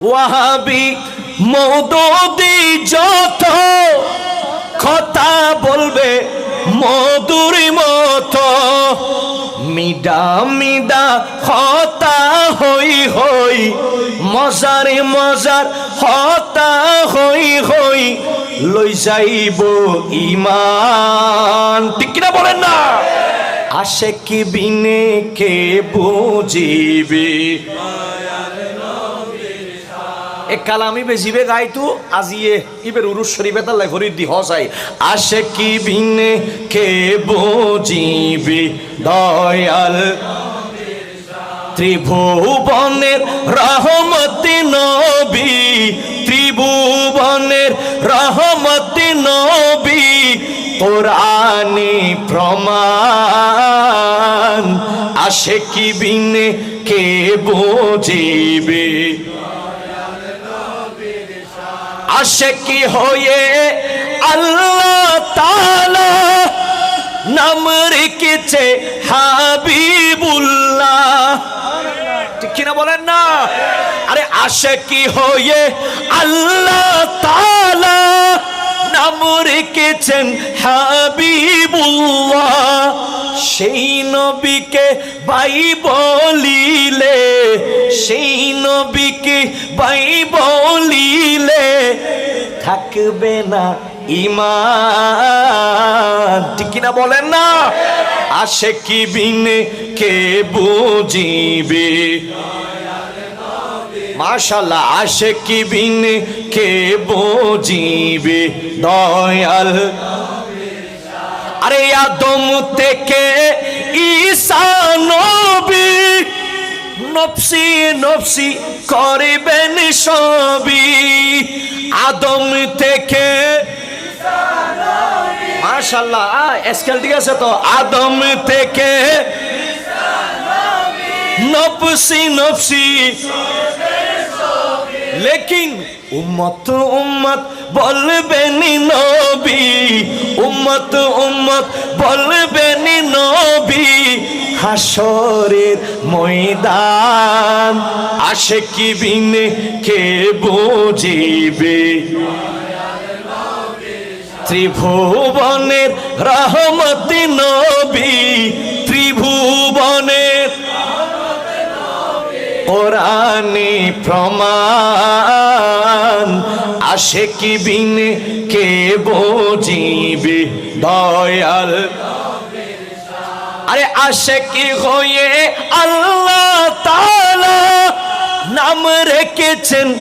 ওয়াহাবি মওদুদি যত কথা বলবে মধুর মতো, মিডা মিডা হতা হই হই, মজারে মজার হতা হই হই, লই যাইব ইমান। ঠিক কিনা বলেন না? আশেক বিনে কে বুঝিবে, এ কালামি বেজিবে গাইতু আজিয়ে ইবের উরুস শরীফে তাল্লাই ফরিদ দি হসাই। আশেক বিনে কে বুঝিবে দয়াল ত্রিভুবনের রহমতি নবী, ত্রিভুবনের রহমতি নবী, কোরআনে প্রমাণ। আশেক বিনে কে বুঝিবে, আশেকি হয়ে আল্লাহ তাআলা নাম রেখেছে হাবিবুল্লাহ। ঠিক কিনা বলেন না? আরে আশেকি হয়ে আল্লাহ তাআলা নাম রেখেছেন হাবিবুল্লাহ। সেই নবীকে ভাই বলিলে, সেই নবীকে ভাই বলিলে থাকবে না ঈমান। ঠিক কিনা বলেন না? আশেকি বিনে কে বুঝিবে, মাশাআল্লাহ। আশেকি বিনে কে বুঝিবে দয়াল, আরে আদম থেকে ঈসা নবী নফসি নফসি করিবেন সবই। আদম থেকে মাশাআল্লাহ স্কেল ঠিক আছে তো। আদম থেকে নফসি নফসি, লেকিন উম্মত উম্মত বলবেন নবী, উম্মত উম্মত বলবেন নবী হাসরের ময়দান। আশেকি বিনে কে বুঝিবে, ত্রিভুবনের রহমতি নবী, ত্রিভুবনের কোরআনে প্রমাণ। আশেকি বিনে কে বুঝিবে দয়াল, আরে আশেকি হয়ে আল্লাহ তাআলা নাম রেখেছেন